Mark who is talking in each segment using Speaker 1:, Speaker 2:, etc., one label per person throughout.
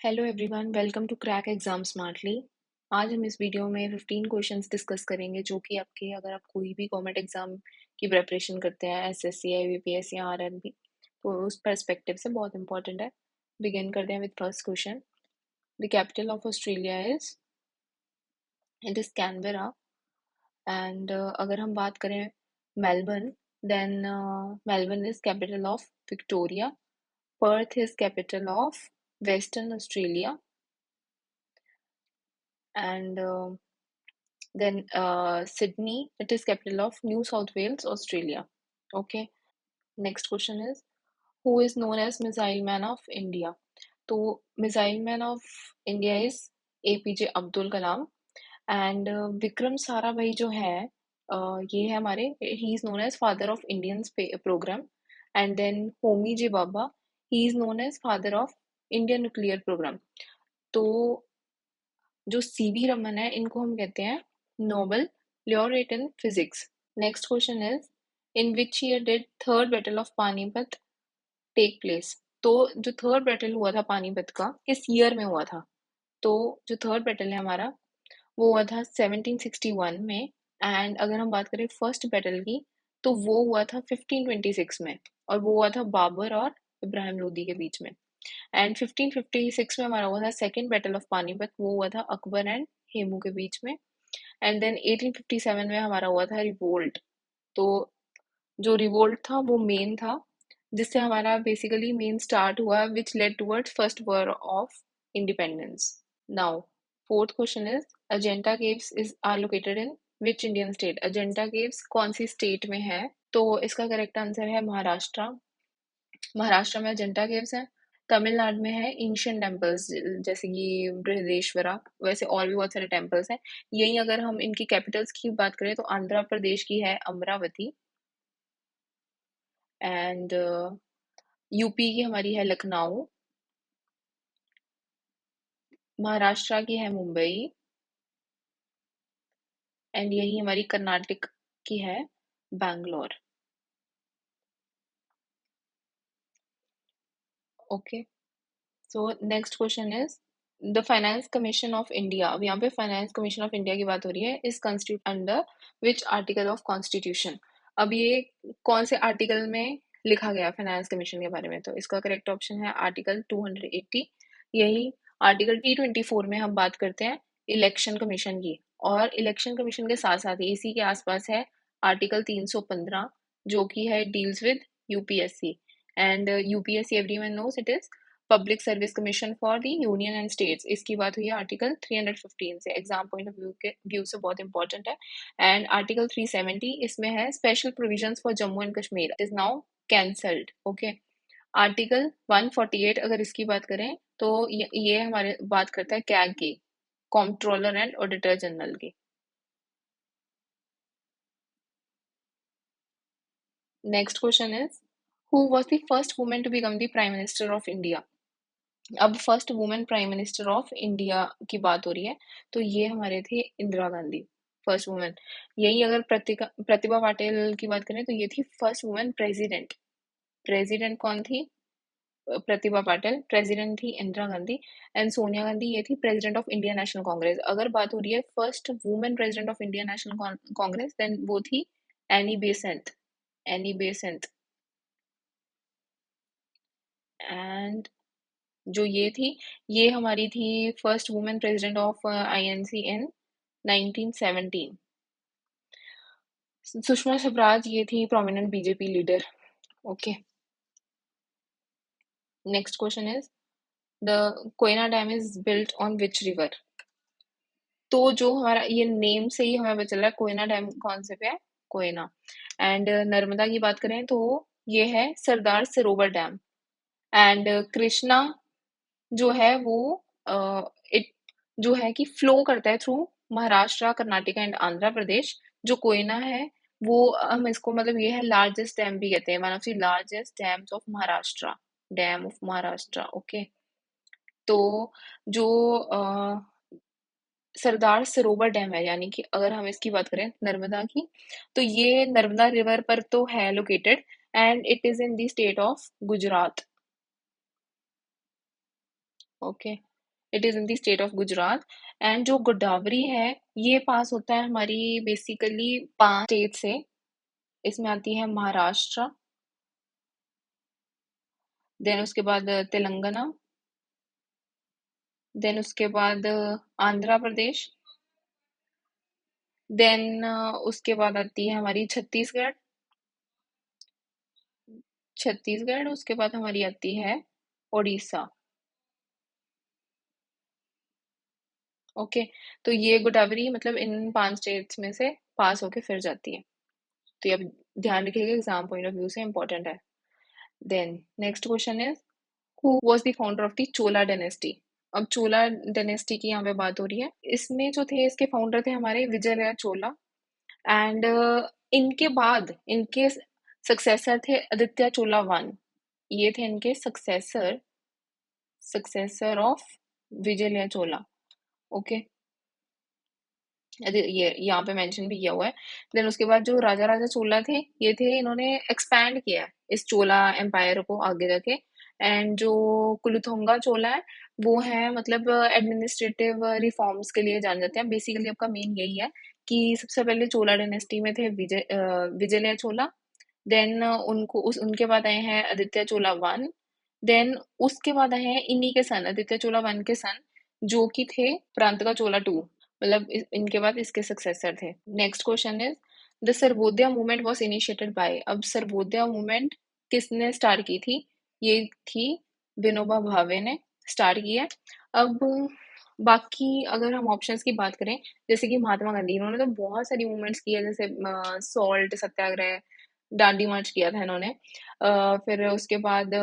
Speaker 1: Hello everyone, welcome to crack exam smartly. आज हम इस वीडियो में 15 क्वेश्चंस डिस्कस करेंगे जो कि आपके अगर आप कोई भी गवर्नमेंट एग्जाम की प्रिपरेशन करते हैं, एसएससी, आईबीपीएस या आरआरबी, तो उस पर्सपेक्टिव से बहुत इंपॉर्टेंट है। बिगिन करते हैं with first question. The capital of Australia it is Canberra. And अगर हम बात करें Melbourne, then Melbourne is capital of Victoria. Perth is capital of western Australia. And then Sydney, it is capital of New South Wales, Australia. Okay. Next question is, who is known as Missile Man of India? तो Missile Man of India is APJ Abdul Kalam. And Vikram Sarabhai जो है, ये है हमारे, he is known as father of Indian program. And then Homi J Bhabha, he is known as father of Indian nuclear program. तो जो सीवी रमन है, इनको हम कहते हैं Nobel laureate in physics. Next question is, in which year did third battle of Panipat take place? तो जो third battle हुआ था पानीपत का, किस ईयर में हुआ था? तो जो थर्ड बैटल है हमारा, वो हुआ था 1761 में। एंड अगर हम बात करें फर्स्ट बैटल की, तो वो हुआ था 1526 में, और वो हुआ था बाबर और इब्राहिम लोदी के बीच में। एंड 1556 में हमारा हुआ था सेकेंड बैटल ऑफ पानीपत, वो हुआ था अकबर एंड हेमू के बीच में। एंड देन 1857 में हमारा हुआ था रिवोल्ट। तो जो रिवोल्ट था वो मेन था, जिससे हमारा बेसिकली मेन स्टार्ट हुआ, which led towards first war of independence. Now fourth question is, Ajanta caves is are located in which Indian state? Ajanta caves कौन सी स्टेट में है? तो इसका करेक्ट आंसर है महाराष्ट्र। महाराष्ट्र में अजंता केव्स है। तमिलनाडु में है एंशियंट टेम्पल्स, जैसे कि बृहदेश्वरा, वैसे और भी बहुत सारे टेम्पल्स हैं। यही अगर हम इनकी कैपिटल्स की बात करें, तो आंध्र प्रदेश की है अमरावती। एंड यूपी की हमारी है लखनऊ। महाराष्ट्र की है मुंबई। एंड यही हमारी कर्नाटक की है Bangalore. Okay, so next question is, the finance commission of India, अब यहाँ पे फाइनेंस कमीशन ऑफ इंडिया की बात हो रही है, is constitute under which article of constitution? अब ये कौन से आर्टिकल में लिखा गया फाइनेंस कमीशन के बारे में? तो इसका करेक्ट ऑप्शन है आर्टिकल 280। यही आर्टिकल T24 में हम बात करते हैं इलेक्शन कमीशन की, और इलेक्शन कमीशन के साथ साथ इसी के आसपास है आर्टिकल 315, जो कि है deals with UPSC. And UPSC everyone knows it is public service commission for the union and states. इसकी बात हुई है आर्टिकल 315 से, एग्जाम पॉइंट ऑफ व्यू से बहुत इंपॉर्टेंट है। एंड आर्टिकल 370, इसमें है special provisions for Jammu and Kashmir is now cancelled. Okay, article 148 अगर इसकी बात करें, तो ये हमारे बात करता है कैग की, कंट्रोलर एंड ऑडिटर जनरल की। Next question is, who was the first women to become the prime minister of India? अब first women prime minister of India की बात हो रही है, तो ये हमारे थे इंदिरा गांधी, फर्स्ट वुमेन। यही अगर प्रतिभा पाटिल की बात करें, तो ये थी फर्स्ट वुमेन प्रेसिडेंट। प्रेसिडेंट कौन थी? प्रतिभा पाटिल। प्रेसिडेंट थी इंदिरा गांधी। एंड सोनिया गांधी ये थी president of Indian National Congress. अगर बात हो रही है first women president of Indian National Congress, then वो थी Annie Besant. Annie Besant. And जो ये थी, ये हमारी थी first women president of INC in 1917। Sushma Swaraj ये थी prominent BJP leader. Okay, next question is, the Koyna dam is built on which river? तो जो हमारा ये नेम से ही हमें पता चल रहा है कोयना डैम कौन से पे है, कोयना। एंड नर्मदा की बात करें, तो ये है सरदार सरोवर डैम। एंड कृष्णा जो है वो इट जो है कि फ्लो करता है थ्रू महाराष्ट्र, कर्नाटक एंड आंध्र प्रदेश। जो कोयना है, वो हम इसको मतलब ये है लार्जेस्ट डैम भी कहते हैं, one of the largest dams of Maharashtra, dam of Maharashtra. Okay, तो जो सरदार सरोवर डैम है, यानी कि अगर हम इसकी बात करें नर्मदा की, तो ये नर्मदा रिवर पर तो है located, and it is in the state of Gujarat. Okay, it is in the state of Gujarat. And जो गोदावरी है ये पास होता है हमारी बेसिकली 5 स्टेट से। इसमें आती है महाराष्ट्र, देन उसके बाद तेलंगाना, देन उसके बाद आंध्र प्रदेश, देन उसके बाद आती है हमारी छत्तीसगढ़, उसके बाद हमारी आती है उड़ीसा। ओके, तो ये गोदावरी मतलब इन 5 स्टेट्स में से पास होके फिर जाती है। तो ये अब ध्यान रखिएगा, एग्जाम पॉइंट ऑफ व्यू से इंपॉर्टेंट है। Then next question is who was the founder of the Chola dynasty. अब चोला डायनेस्टी की यहाँ पे बात हो रही है। इसमें जो थे इसके फाउंडर थे हमारे विजयलया चोला। एंड इनके बाद इनके सक्सेसर थे आदित्य चोला वन। ये थे इनके सक्सेसर ऑफ विजयलया चोला। ओके, ये यहाँ पे मेंशन भी किया हुआ है। देन उसके बाद जो राजा राजा चोला थे ये थे, इन्होंने एक्सपैंड किया है इस चोला एम्पायर को आगे जाके। एंड जो कुलुथोंगा चोला है वो है मतलब एडमिनिस्ट्रेटिव रिफॉर्म्स के लिए जाने जाते हैं। बेसिकली आपका मेन यही है कि सबसे पहले चोला डायनेस्टी में थे विजयलया चोला। देन उनके बाद आए हैं आदित्य चोला वन। देन उसके बाद आए हैं इन्हीं के सन, आदित्य चोला वन के सन, जो कि थे प्रांतका चोला टू। मतलब इनके बाद इसके सक्सेसर थे। Next question is the Sarvodaya movement was initiated by. अब सर्वोदया मूवमेंट किसने स्टार्ट की थी? ये थी विनोबा भावे ने स्टार्ट किया। अब बाकी अगर हम ऑप्शंस की बात करें, जैसे कि महात्मा गांधी, इन्होंने तो बहुत सारी मूवमेंट्स की है, जैसे सॉल्ट सत्याग्रह, दांडी मार्च किया था इन्होंने। फिर उसके बाद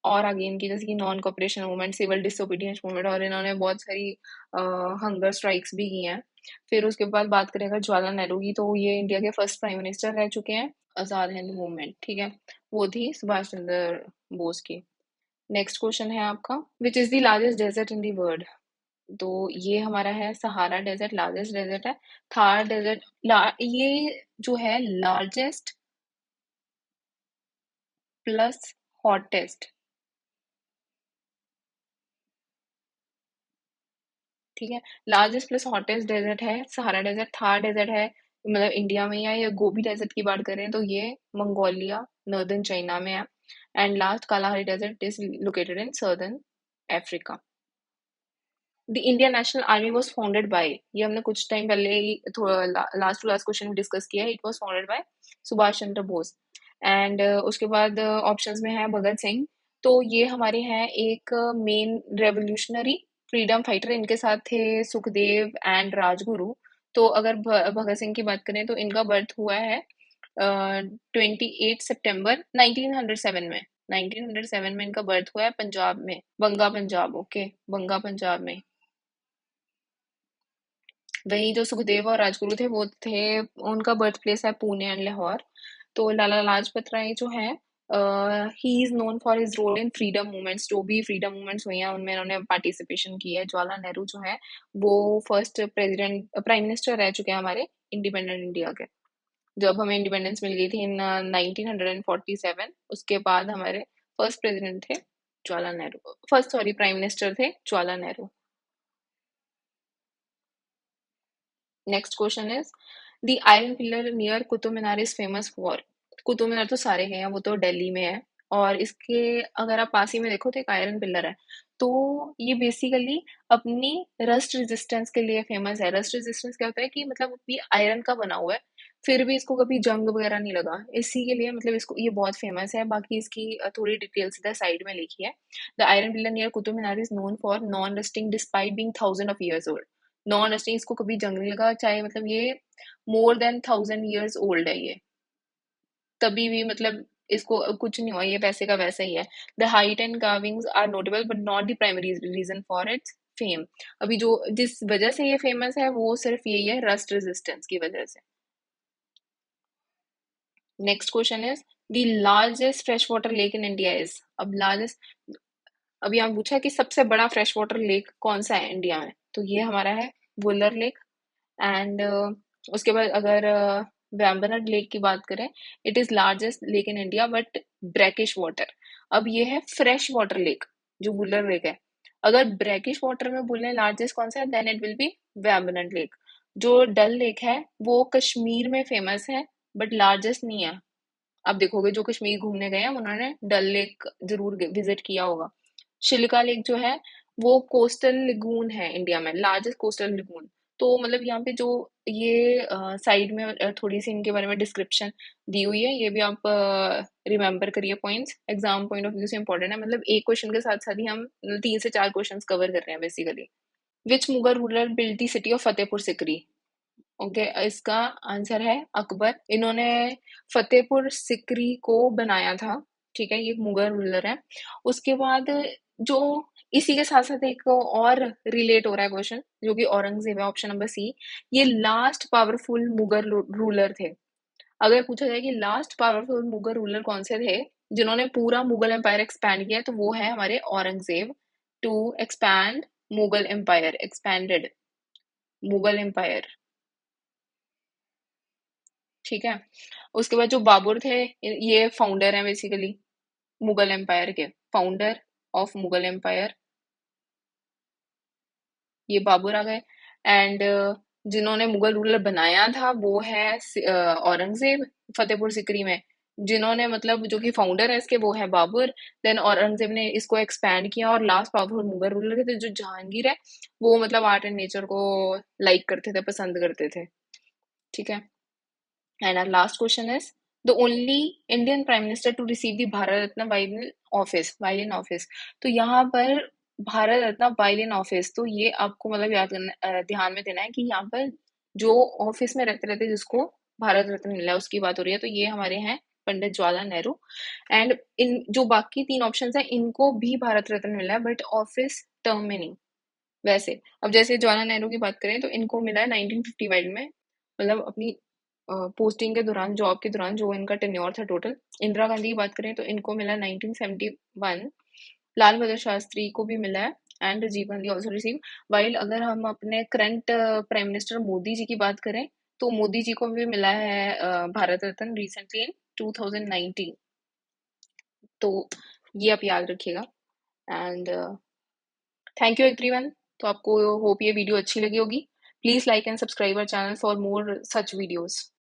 Speaker 1: और आगे इनकी जैसे कि non cooperation movement, civil disobedience movement, और इन्होंने बहुत सारी हंगर स्ट्राइक्स भी की हैं। फिर उसके बाद बात करें अगर जवाहरलाल नेहरू की, तो ये इंडिया के फर्स्ट प्राइम मिनिस्टर रह चुके हैं। आज़ाद हिंद मूवमेंट, ठीक है, वो थी सुभाष चंद्र बोस की। नेक्स्ट क्वेश्चन है आपका, which is the largest desert in the world. तो ये हमारा है सहारा डेजर्ट, लार्जेस्ट डेजर्ट है। थार डेजर्ट, ये जो है लार्जेस्ट प्लस हॉटेस्ट, ठीक है। लार्जेस्ट प्लस हॉटेस्ट डेजर्ट है सहारा डेजर्ट। थार डेजर्ट है मतलब इंडिया में, या गोबी डेजर्ट की बात करें तो ये मंगोलिया नॉर्दर्न चाइना में है। And last Kalahari desert is located in southern Africa. The Indian National Army was founded by, ये हमने कुछ टाइम पहले ही थोड़ा लास्ट टू लास्ट क्वेश्चन में डिस्कस किया है। It was founded by Subhash Chandra Bose. And उसके बाद ऑप्शंस में है भगत सिंह। तो ये हमारे हैं एक मेन रेवोल्यूशनरी फ्रीडम फाइटर, इनके साथ थे सुखदेव एंड राजगुरु। तो अगर भगत सिंह की बात करें तो इनका बर्थ हुआ है 28 सितंबर 1907 में। 1907 में इनका बर्थ हुआ है पंजाब में, बंगा पंजाब। ओके, बंगा पंजाब में। वही जो सुखदेव और राजगुरु थे वो थे, उनका बर्थ प्लेस है पुणे एंड लाहौर। तो लाला लाजपत राय जो है, he is known for his role in freedom movements. जो भी फ्रीडम मूवमेंट्स हुई हैं उनमें इन्होंने पार्टिसिपेशन की है। जवाहरलाल नेहरू जो है वो फर्स्ट प्रेसिडेंट प्राइम मिनिस्टर रह चुके हैं हमारे इंडिपेंडेंट इंडिया के, जब हमें इंडिपेंडेंस मिल गई थी इन 1947। उसके बाद हमारे फर्स्ट प्रेसिडेंट थे Jawaharlal Nehru, first sorry prime minister थे Jawaharlal Nehru. Next question is the iron pillar near Qutub Minar is famous for. Qutub Minar तो सारे हैं, वो तो दिल्ली में है। और इसके अगर आप पास ही में देखो तो एक आयरन पिलर है। तो ये बेसिकली अपनी रस्ट रेजिस्टेंस के लिए फेमस है। रस्ट रेजिस्टेंस क्या होता है कि मतलब ये आयरन का बना हुआ है, फिर भी इसको कभी जंग वगैरह नहीं लगा, इसी के लिए मतलब इसको ये बहुत फेमस है। बाकी इसकी थोड़ी डिटेल्स इधर साइड में लिखी है। The iron pillar near Qutub Minar is known for non rusting despite being thousand of years old. Non rusting, इसको कभी जंग नहीं लगा, चाहे मतलब ये मोर देन 1000 years ओल्ड है ये, तभी भी मतलब इसको कुछ नहीं हुआ, ये वैसे का वैसा ही है। The height and carvings are notable but not the primary reason for its fame. अभी जो जिस वजह से ये फेमस है वो सिर्फ यही है, रस्ट रेजिस्टेंस की वजह से। Next question is the largest fresh water lake in India is. अब लार्जेस्ट, अभी यहाँ पूछा है कि सबसे बड़ा फ्रेश वाटर लेक कौन सा है इंडिया में, तो ये हमारा है वुलर लेक। एंड उसके बाद अगर वैम्बनड लेक की बात करें, it is largest lake in India but brackish water. अब ये है फ्रेश वाटर लेक जो वुलर लेक है, अगर ब्रैकिश वाटर में बोले लार्जेस्ट कौन सा है, then it will be Vembanad lake. जो डल लेक है वो कश्मीर में फेमस है, बट लार्जेस्ट नहीं है। आप देखोगे जो कश्मीर घूमने गए हैं उन्होंने डल लेक जरूर विजिट किया होगा। शिलिका लेक जो है वो कोस्टल लिगून है, इंडिया में लार्जेस्ट कोस्टल लिगून। तो मतलब यहाँ पे जो ये साइड में थोड़ी सी इनके बारे में डिस्क्रिप्शन दी हुई है, ये भी आप रिमेम्बर करिए। Points exam point of view से इंपॉर्टेंट है, मतलब एक क्वेश्चन के साथ साथ ही हम 3 से 4 क्वेश्चन कवर कर रहे हैं basically. Which Mughal ruler built the city of Fatehpur Sikri? Okay, इसका आंसर है अकबर। इन्होंने फतेहपुर सिकरी को बनाया था। ठीक है, ये मुगल रूलर है। उसके बाद जो इसी के साथ साथ एक और रिलेट हो रहा है क्वेश्चन, जो कि औरंगजेब है, ऑप्शन नंबर सी। ये लास्ट पावरफुल मुगल रूलर थे। अगर पूछा जाए कि लास्ट पावरफुल मुगल रूलर कौन से थे जिन्होंने पूरा मुगल एम्पायर एक्सपैंड किया, तो वो है हमारे Aurangzeb. To expand Mughal empire, expanded Mughal empire. ठीक है, उसके बाद जो बाबर थे, ये फाउंडर हैं बेसिकली मुगल एम्पायर के, फाउंडर ऑफ मुगल एम्पायर, ये बाबर आ गए। एंड जिन्होंने मुगल रूलर बनाया था वो है औरंगजेब फतेहपुर सिकरी में। जिन्होंने मतलब जो कि फाउंडर है इसके, वो है बाबर। देन औरंगजेब ने इसको एक्सपैंड किया, और लास्ट पावरफुल मुगल रूलर थे जो जहांगीर है, वो मतलब आर्ट एंड नेचर को लाइक करते थे, पसंद करते थे। ठीक है, and our last question is the only Indian Prime Minister to receive the Bharat Ratna while in office। तो यहाँ पर Bharat Ratna while in office, तो ये आपको मतलब याद करना, ध्यान में देना है कि यहाँ पर जो ऑफिस में रहते रहते जिसको भारत रत्न मिला है उसकी बात हो रही है। तो ये हमारे हैं पंडित जवाहरलाल नेहरू। एंड इन जो बाकी 3 ऑप्शंस हैं इनको भी भारत रत्न मिला है, बट ऑफिस टर्म में नहीं। वैसे अब जैसे जवाहरलाल नेहरू की बात करें तो इनको मिला है 1951 में, मतलब अपनी पोस्टिंग के दौरान, जॉब के दौरान जो इनका टेन्योर था टोटल। इंदिरा गांधी की बात करें तो इनको मिला 1971। लाल बहादुर शास्त्री को भी मिला है, and Rajiv Gandhi also receive. While अगर हम अपने current prime minister Modi ji की बात करें तो मोदी जी को भी मिला है भारत रत्न रिसेंटली इन 2019। तो ये आप याद रखिएगा। And thank you everyone. तो आपको होप ये वीडियो अच्छी लगी होगी। Please like and subscribe our channel for more such videos.